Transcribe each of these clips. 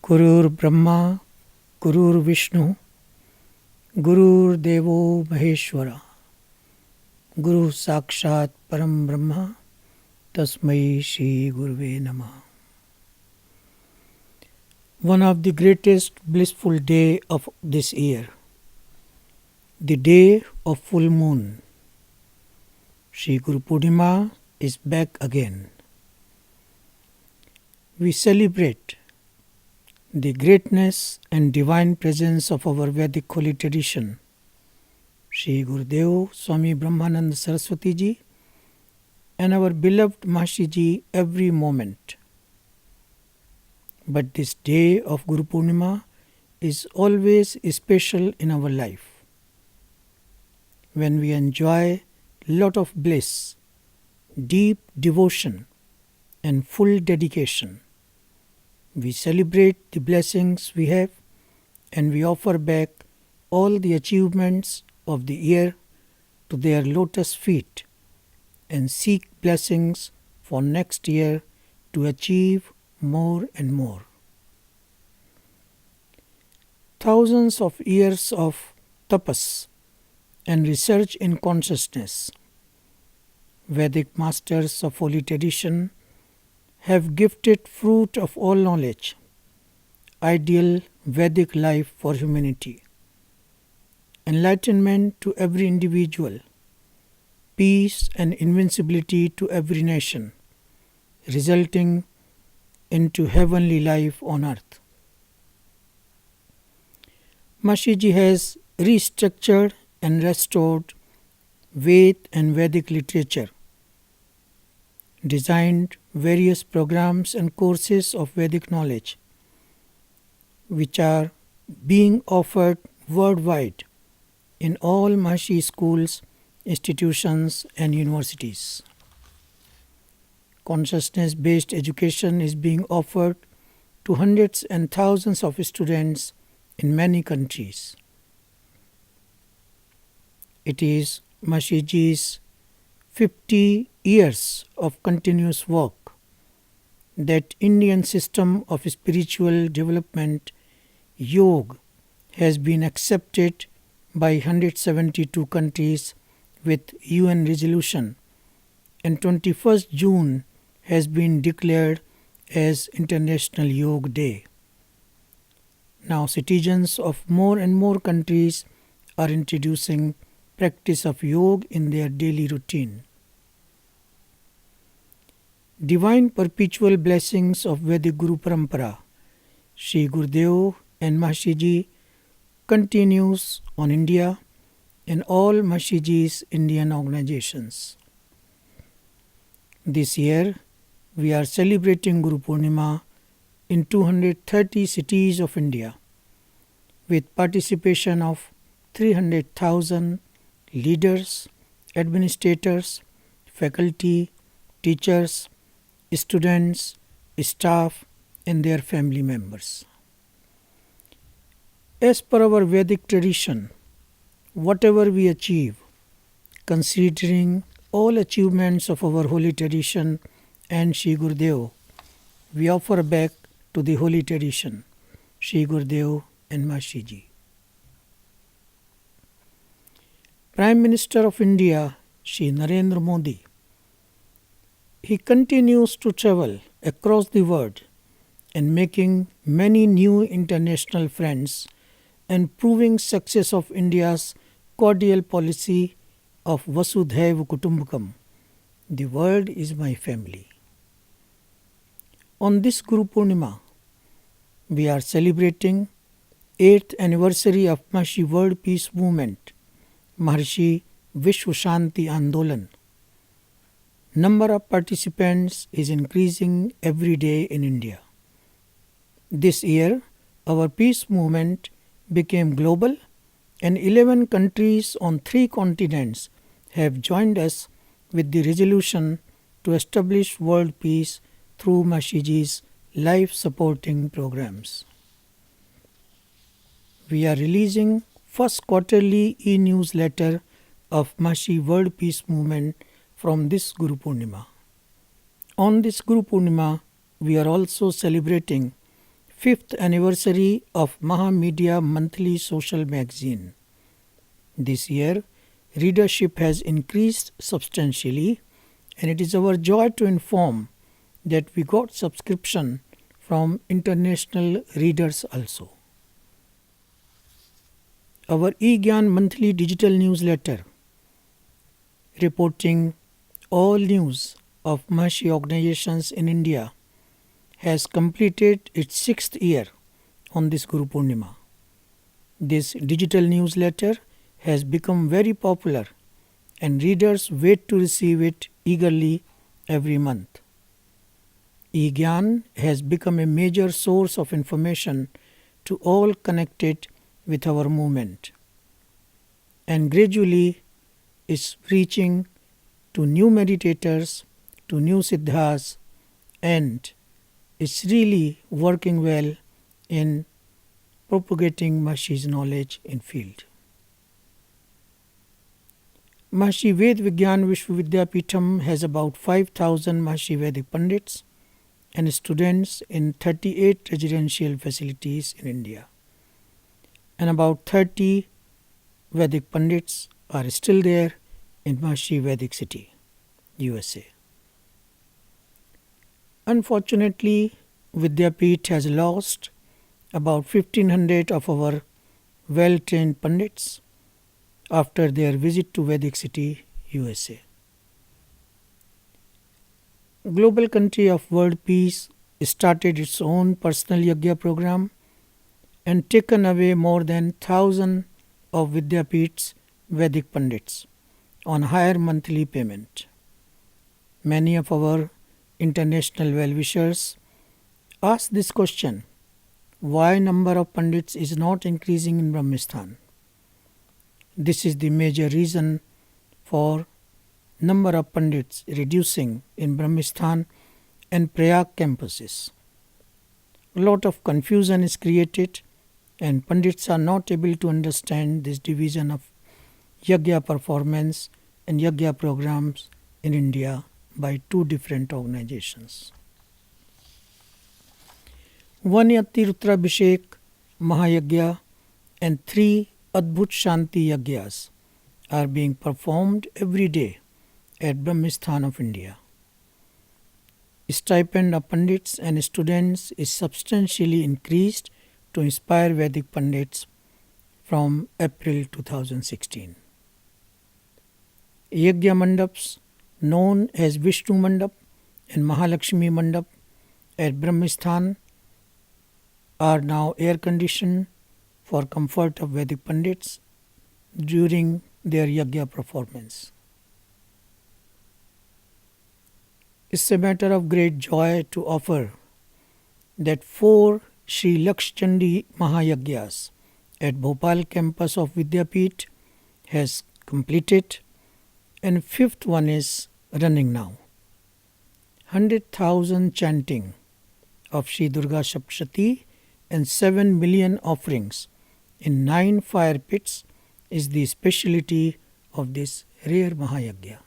गुरुर् ब्रह्मा गुरुर्विष्णु गुरुर्देवो महेश्वरा गुरु साक्षात् परम ब्रह्मा तस्मै श्री गुरुवे नमः. One of the greatest blissful day of this year, the day of full moon, Shri Guru Purnima is back again. We celebrate the greatness and divine presence of our Vedic holy tradition, Shri Gurudev Swami Brahmananda Saraswati Ji and our beloved Mahasi Ji every moment. But this day of Guru Purnima is always special in our life, when we enjoy lot of bliss, deep devotion and full dedication. We celebrate the blessings we have and we offer back all the achievements of the year to their lotus feet and seek blessings for next year to achieve more and more. Thousands of years of tapas and research in consciousness, Vedic masters of holy tradition have gifted fruit of all knowledge, ideal Vedic life for humanity, enlightenment to every individual, peace and invincibility to every nation, resulting into heavenly life on earth. Mahasi Ji has restructured and restored Ved and Vedic literature, designed various programs and courses of Vedic knowledge, which are being offered worldwide in all Mahasi schools, institutions and universities. Consciousness-based education is being offered to hundreds and thousands of students in many countries. It is Mahasi Ji's 50 years of continuous work that Indian system of spiritual development, Yoga, has been accepted by 172 countries with UN resolution, and 21st June has been declared as International Yoga Day. Now citizens of more and more countries are introducing practice of yoga in their daily routine. Divine perpetual blessings of Vedic Guru Parampara, Shri Gurudev and Mahasi Ji continues on India and all Mahasi Ji's Indian organizations. This year we are celebrating Guru Purnima in 230 cities of India with participation of 300,000 leaders, administrators, faculty, teachers, students, staff and their family members. As per our Vedic tradition, whatever we achieve, considering all achievements of our holy tradition and Shri Gurudev, we offer back to the holy tradition, Shri Gurudev and Mahasi Ji. Prime Minister of India, Shri Narendra Modi, he continues to travel across the world and making many new international friends and proving success of India's cordial policy of Vasudhaiva Kutumbakam. The world is my family. On this Guru Purnima, we are celebrating 8th anniversary of Mahasi World Peace Movement, Maharishi Vishwa Shanti Andolan. Number of participants is increasing every day in India. This year, our peace movement became global and 11 countries on 3 continents have joined us with the resolution to establish world peace through Mahasi Ji's life-supporting programs. We are releasing first quarterly e-newsletter of Mahasi World Peace Movement from this Guru Purnima. On this Guru Purnima, we are also celebrating 5th anniversary of Mahamedia monthly social magazine. This year, readership has increased substantially, and it is our joy to inform that we got subscription from international readers also. Our eGyan monthly digital newsletter reporting all news of Mahasi organizations in India has completed its 6th year on this Guru Purnima. This digital newsletter has become very popular and readers wait to receive it eagerly every month. eGyan has become a major source of information to all connected with our movement and gradually is reaching to new meditators, to new siddhas, and is really working well in propagating Mahashi's knowledge in field. Mahashi Ved Vigyan Vishwavidyapeetham has about 5,000 Mahashi Vedic Pandits and students in 38 residential facilities in India. And about 30 Vedic Pandits are still there in Mahashi Vedic City, USA. Unfortunately, Vidyapeeth has lost about 1,500 of our well-trained Pandits after their visit to Vedic City, USA. Global country of world peace started its own personal yajna program and taken away more than 1,000 of Vidyapeeth's Vedic Pandits on higher monthly payment. Many of our international well-wishers ask this question: why number of Pandits is not increasing in Brahmistan? This is the major reason for number of Pandits reducing in Brahmistan and Prayag campuses. A lot of confusion is created and Pandits are not able to understand this division of yajna performance and yajna programs in India by two different organizations. One Yati Rudrabhishek Mahayagya and 3 Adbhut Shanti Yagyas are being performed every day at Brahmistan of India. Stipend of Pandits and students is substantially increased to inspire Vedic Pandits from April 2016. Yajna Mandaps known as Vishnu Mandap and Mahalakshmi Mandap at Brahmistan are now air-conditioned for comfort of Vedic Pandits during their yajna performance. It's a matter of great joy to offer that 4 Sri Lakshchandi Mahayagyas at Bhopal campus of Vidyapeeth has completed and 5th one is running now. 100,000 chanting of Sri Durga Saptashati and 7 million offerings in 9 fire pits is the speciality of this rare Mahayagya.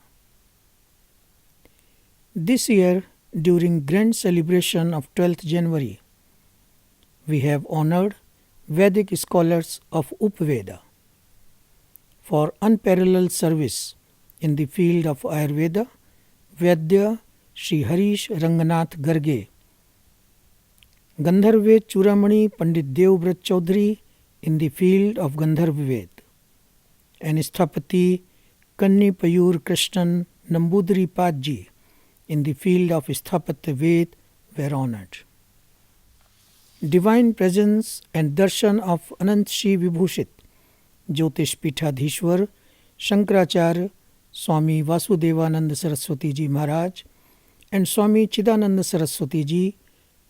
This year, during grand celebration of 12th January, we have honored Vedic scholars of Upaveda for unparalleled service in the field of Ayurveda. Vaidya Sri Harish Ranganath Garge, Gandharve Churamani Pandit Devvrat Chaudhary in the field of Gandharva Ved, and Sthapati Kanni Payur Krishnan Nambudri Padji in the field of Sthapatya Ved were honored. Divine presence and darshan of Anant Shri Vibhushit Jyotish Pithadhishwar Shankaracharya Swami Vasudevananda Saraswati Ji Maharaj and Swami Chidananda Saraswati Ji,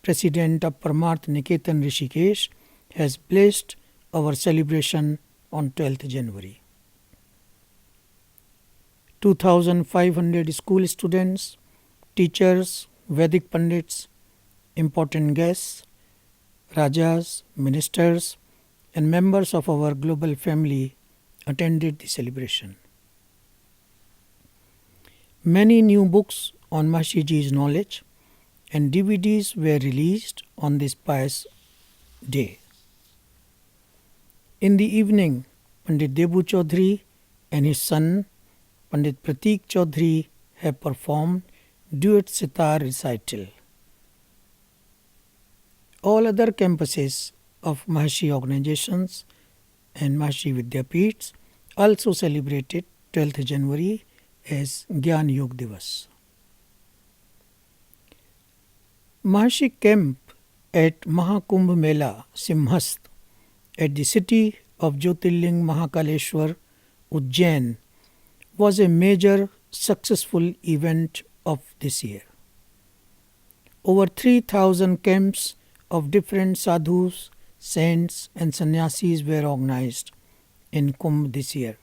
President of Parmarth Niketan Rishikesh, has blessed our celebration on 12th January. 2,500 school students, teachers, Vedic Pandits, important guests, Rajas, ministers, and members of our global family attended the celebration. Many new books on Mahasi Ji's knowledge and DVDs were released on this pious day. In the evening, Pandit Debu Chaudhary and his son Pandit Pratik Chaudhary have performed duet sitar recital. All other campuses of Maharishi organizations and Maharishi Vidyapeeths also celebrated 12th January as Gyan Yog Divas. Maharishi Camp at Mahakumbh Mela, Simhast, at the city of Jyotirling Mahakaleshwar, Ujjain, was a major successful event of this year. Over 3,000 camps of different sadhus, saints and sannyasis were organized in Kumbh this year.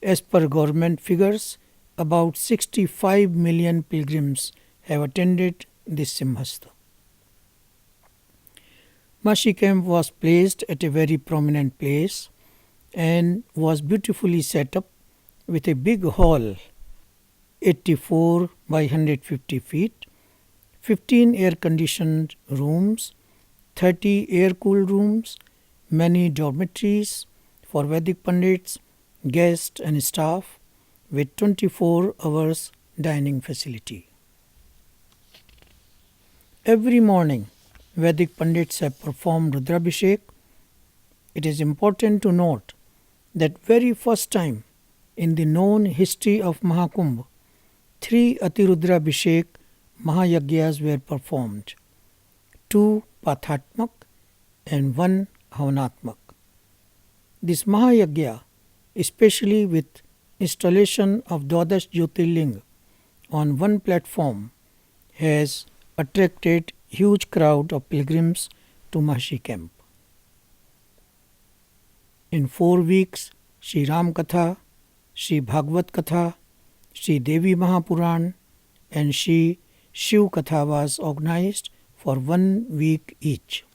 As per government figures, about 65 million pilgrims have attended this Simhasta. Maharishi Camp was placed at a very prominent place and was beautifully set up with a big hall, 84 by 150 feet, 15 air-conditioned rooms, 30 air-cooled rooms, many dormitories for Vedic Pandits, guests and staff, with 24 hours dining facility. Every morning, Vedic Pandits have performed Rudrabhishek. It is important to note that very first time in the known history of Mahakumbh, 3 Atirudrabhishek Mahayagyas were performed, 2 Pathatmak and 1 Havanatmak. This Mahayagya, especially with installation of Dwadash Jyotirling on one platform, has attracted huge crowd of pilgrims to Maharishi Camp. In 4 weeks, Shri Ram Katha, Shri Bhagavad Katha, Shri Devi Mahapuran and Shri Shiv Katha was organized for 1 week each.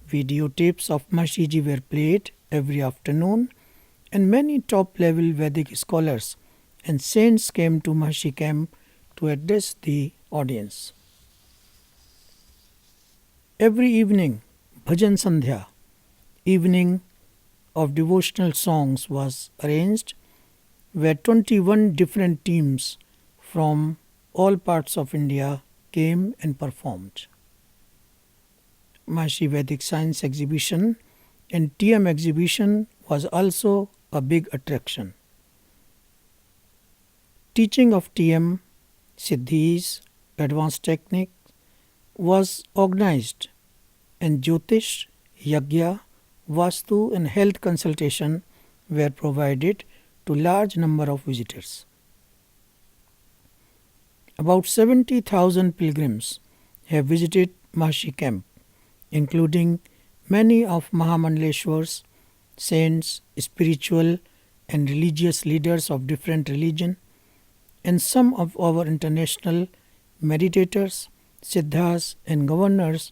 Videotapes of Maharishi Ji were played every afternoon and many top-level Vedic scholars and saints came to Maharishi Camp to address the audience. Every evening, Bhajan Sandhya, evening of devotional songs, was arranged where 21 different teams from all parts of India came and performed. Maharishi Vedic Science Exhibition and TM Exhibition was also a big attraction. Teaching of TM, Siddhis, advanced techniques was organized and Jyotish, Yagya, Vastu and health consultation were provided to large number of visitors. About 70,000 pilgrims have visited Maharishi Camp, including many of Mahamandaleshwar's saints, spiritual and religious leaders of different religion, and some of our international meditators, siddhas and governors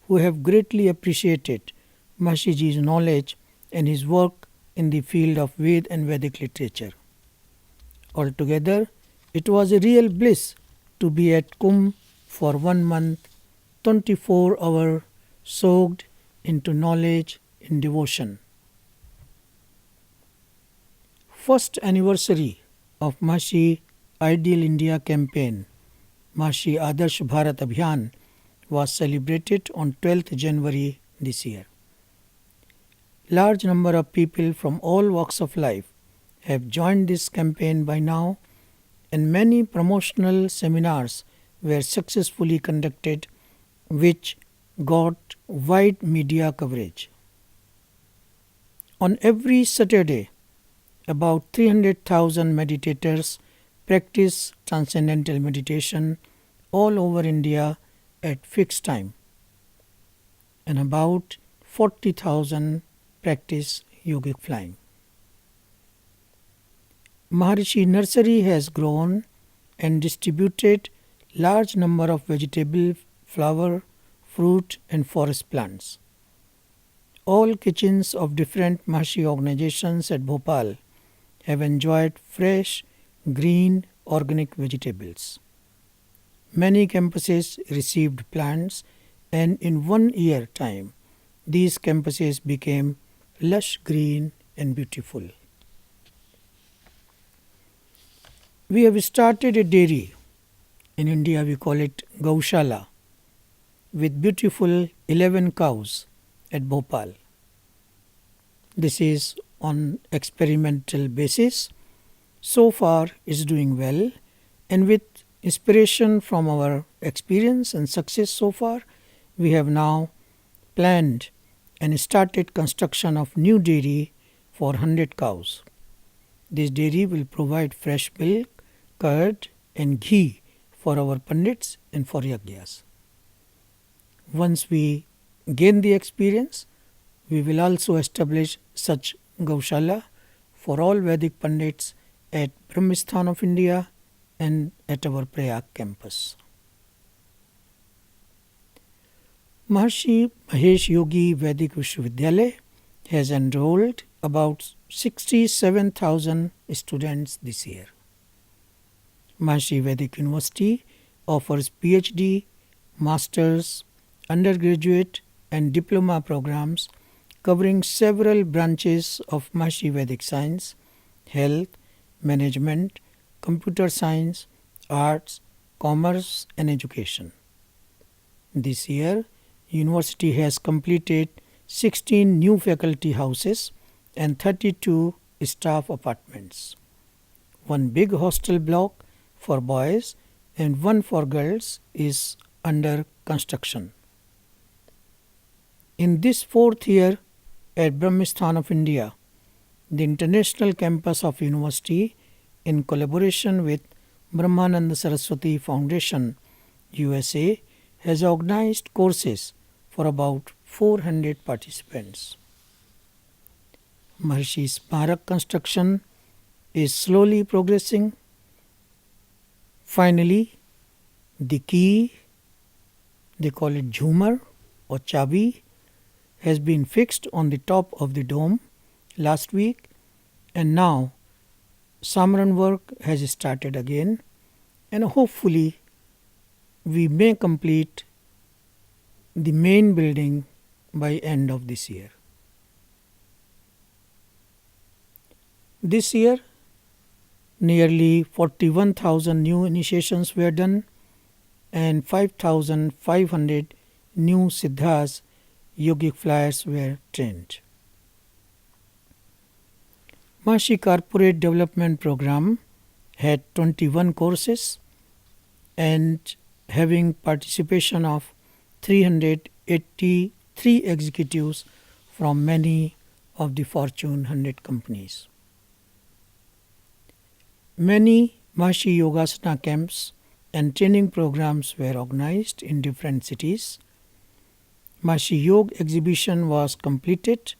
who have greatly appreciated Maharishi Ji's knowledge and his work in the field of Ved and Vedic literature. Altogether, it was a real bliss to be at Kumbh for 1 month, 24 hours, soaked into knowledge and devotion. First anniversary of Maharishi Ideal India campaign, Maharishi Adarsh Bharat Abhiyan, was celebrated on 12th January this year. Large number of people from all walks of life have joined this campaign by now, and many promotional seminars were successfully conducted which got wide media coverage. On every Saturday, about 300,000 meditators practice transcendental meditation all over India at fixed time, and about 40,000 practice yogic flying. Maharishi Nursery has grown and distributed large number of vegetable, flower, fruit and forest plants. All kitchens of different Maharishi organizations at Bhopal have enjoyed fresh, green, organic vegetables. Many campuses received plants and in 1 year time, these campuses became lush green and beautiful. We have started a dairy. In India, we call it Gaushala, with beautiful 11 cows at Bhopal. This is on experimental basis. So far, it's doing well, and with inspiration from our experience and success so far, we have now planned and started construction of new dairy for 100 cows. This dairy will provide fresh milk, curd and ghee for our pandits and for yajnas. Once we gain the experience, we will also establish such Gaushala for all Vedic pandits at Brahmisthan of India and at our Prayag campus. Maharshi Mahesh Yogi Vedic Vishwavidyalaya has enrolled about 67,000 students this year. Maharshi Vedic University offers PhD, Masters, undergraduate and diploma programs covering several branches of Maharshi Vedic science, health, management, computer science, arts, commerce and education. This year, university has completed 16 new faculty houses and 32 staff apartments. One big hostel block for boys and one for girls is under construction. In this fourth year at Brahmisthan of India, the international campus of university, in collaboration with Brahmananda Saraswati Foundation, USA, has organized courses for about 400 participants. Maharshi Smarak construction is slowly progressing. Finally, the key, they call it Jhumar or Chabi, has been fixed on the top of the dome last week, and now Samran work has started again, and hopefully we may complete the main building by end of this year. This year, nearly 41,000 new initiations were done and 5,500 new Siddhas yogic flyers were trained. Maharshi Corporate Development Program had 21 courses and having participation of 383 executives from many of the Fortune 100 companies. Many Maharshi Yogasana camps and training programs were organized in different cities. Maharshi Yoga exhibition was completed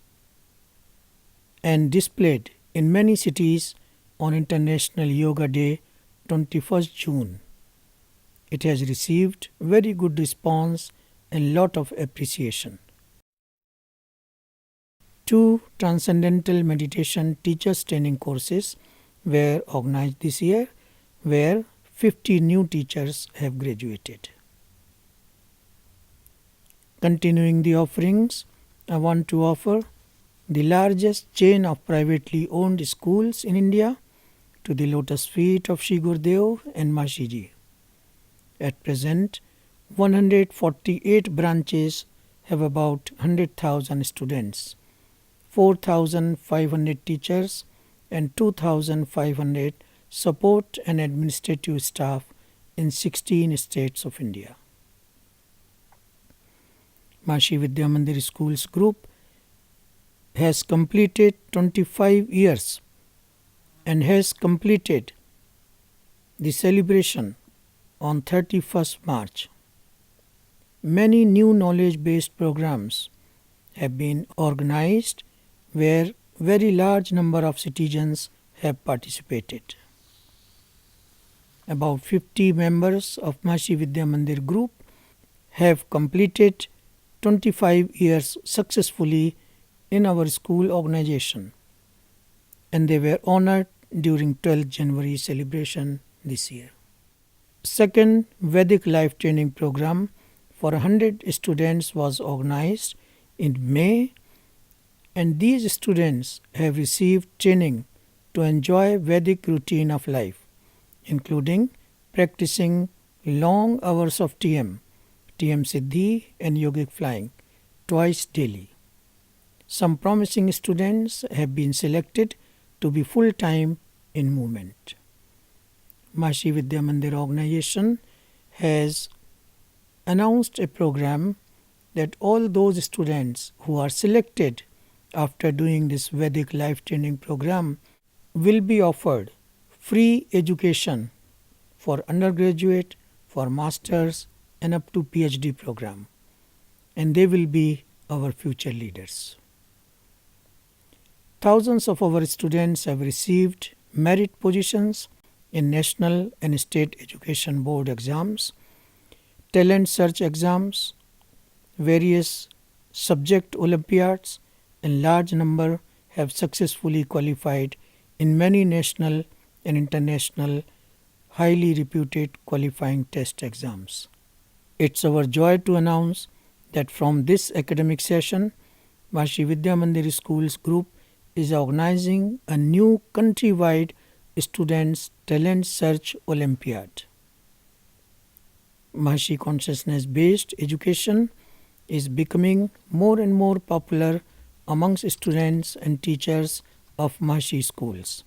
and displayed in many cities on International Yoga Day 21st June. It has received very good response and lot of appreciation. 2 Transcendental Meditation Teachers Training courses were organized this year, where 50 new teachers have graduated. Continuing the offerings, I want to offer the largest chain of privately owned schools in India to the lotus feet of Shri Gurudev and Maharshi Ji. At present, 148 branches have about 100,000 students, 4,500 teachers and 2,500 support and administrative staff in 16 states of India. Maharshi Vidya Mandir Schools Group has completed 25 years and has completed the celebration on 31st March. Many new knowledge-based programs have been organized where very large number of citizens have participated. About 50 members of Maharshi Vidya Mandir Group have completed 25 years successfully in our school organization, and they were honored during 12th January celebration this year. Second Vedic Life Training Program for 100 students was organized in May, and these students have received training to enjoy Vedic routine of life, including practicing long hours of TM Siddhi and yogic flying twice daily. Some promising students have been selected to be full-time in movement. Mahasi Vidya Mandir organization has announced a program that all those students who are selected after doing this Vedic life training program will be offered free education for undergraduate, for masters and up to PhD program, and they will be our future leaders. Thousands of our students have received merit positions in national and state education board exams, talent search exams, various subject olympiads, and large number have successfully qualified in many national and international highly reputed qualifying test exams. It's our joy to announce that from this academic session, Mahasi Vidya Mandir Schools Group is organizing a new countrywide Students Talent Search Olympiad. Mahasi consciousness-based education is becoming more and more popular amongst students and teachers of Mahasi schools.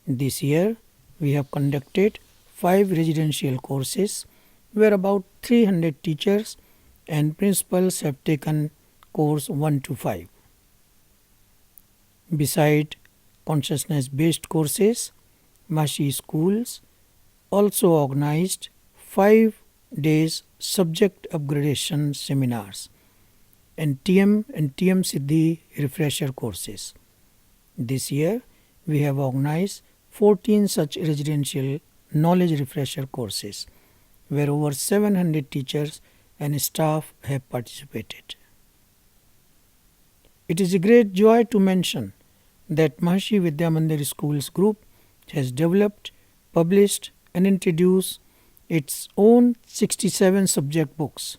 This year, we have conducted 5 residential courses where about 300 teachers and principals have taken course 1 to 5. Beside consciousness-based courses, Mahasi schools also organized 5 days subject upgradation seminars and TM Siddhi refresher courses. This year, we have organized 14 such residential knowledge refresher courses where over 700 teachers and staff have participated. It is a great joy to mention that Mahasi Vidya Mandir Schools Group has developed, published and introduced its own 67 subject books,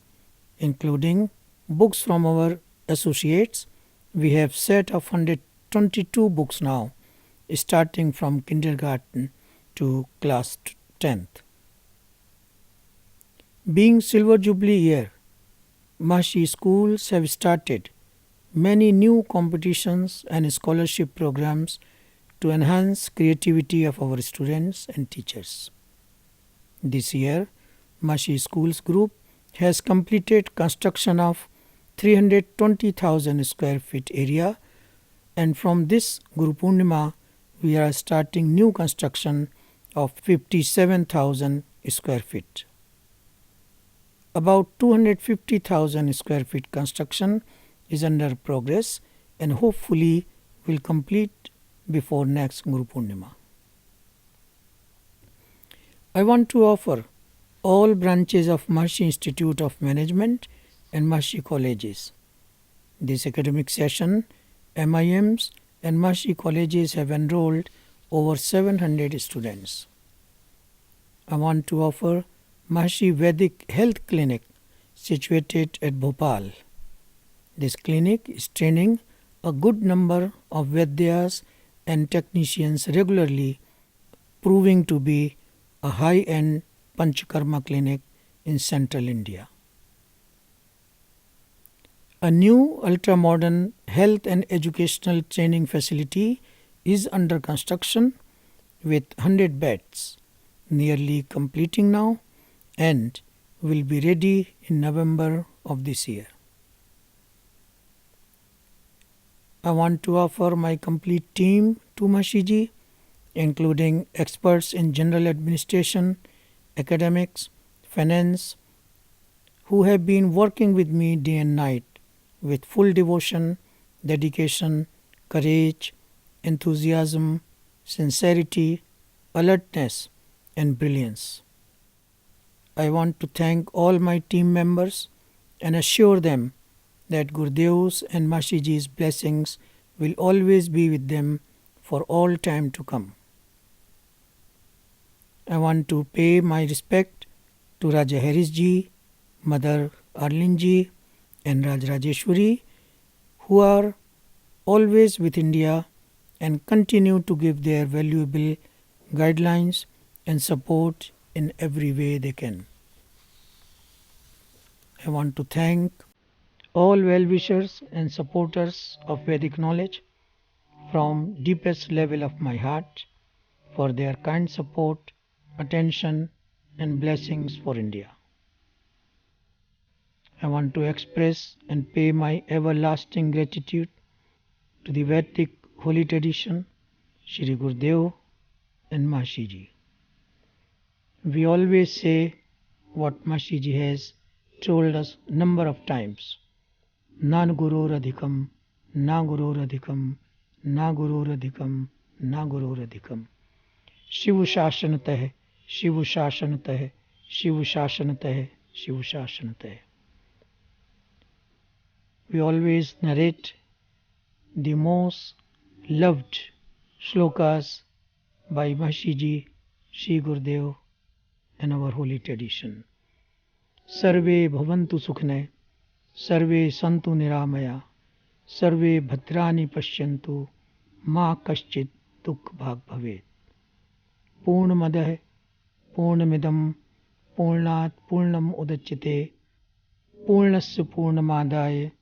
including books from our associates. We have set of 122 books now, starting from kindergarten to class 10th. Being Silver Jubilee year, Mahasi schools have started many new competitions and scholarship programs to enhance creativity of our students and teachers. This year, Mahasi Schools Group has completed construction of 320,000 square feet area, and from this Guru Purnima, we are starting new construction of 57,000 square feet. About 250,000 square feet construction is under progress and hopefully will complete before next Guru Purnima. I want to offer all branches of Mahasi Institute of Management and Mahasi colleges. This academic session, MIMs and Mahasi colleges have enrolled over 700 students. I want to offer Mahasi Vedic Health Clinic situated at Bhopal. This clinic is training a good number of Vaidyas and technicians regularly, proving to be a high-end Panchakarma clinic in central India. A new ultra-modern health and educational training facility is under construction with 100 beds, nearly completing now, and will be ready in November of this year. I want to offer my complete team to Mahasi, including experts in general administration, academics, finance, who have been working with me day and night with full devotion, dedication, courage, enthusiasm, sincerity, alertness, and brilliance. I want to thank all my team members and assure them that Gurudev's and Mahasiji's blessings will always be with them for all time to come. I want to pay my respect to Raja Harris Ji, Mother Arlinji and Raj Rajeshwari, who are always with India and continue to give their valuable guidelines and support in every way they can. I want to thank all well-wishers and supporters of Vedic knowledge from deepest level of my heart for their kind support, attention and blessings for India. I want to express and pay my everlasting gratitude to the Vedic holy tradition, Shri Gurudev and Mahashiji. We always say what Mahashiji has told us number of times. Na gurur adhikam, na gurur adhikam, na gurur adhikam, na gurur adhikam. Shiv Shashanatah, Shiv Shashanatah, Shiv Shashanatah, Shiv Shashanatah. We always narrate the most loved shlokas by Mahashiji, Shri Gurudev and our holy tradition. Sarve bhavantu sukhne, sarve santu niramaya, sarve bhadrani pashyantu, ma kaschit dukh bhag bhavet. Purnamadah Purnamidam Purnat Purnam Udachyate Purnasya Purnamadaya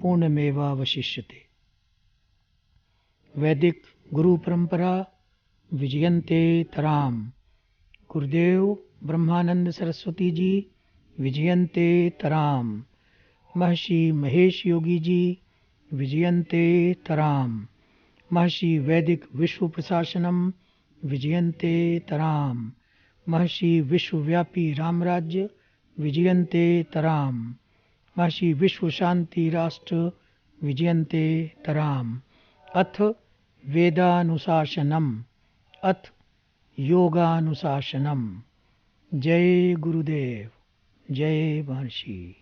Purnameva Vashishyate. Vedic Guru Parampara Vijayante Taram. Gurudev Brahmanand Saraswati ji Vijayante Taram. Maharishi Mahesh Yogi ji Vijayante Taram. Maharishi Vedic Vishwa Prasashanam Vijayante Taram. Maharishi Vishwavyapi Ramrajya Vijayante Taram. Maharishi Vishwa Shanti Rashtra Vijayante Taram. Ath Vedanusasanam, Ath Yoganusasanam. Jai Gurudev, Jai Maharishi.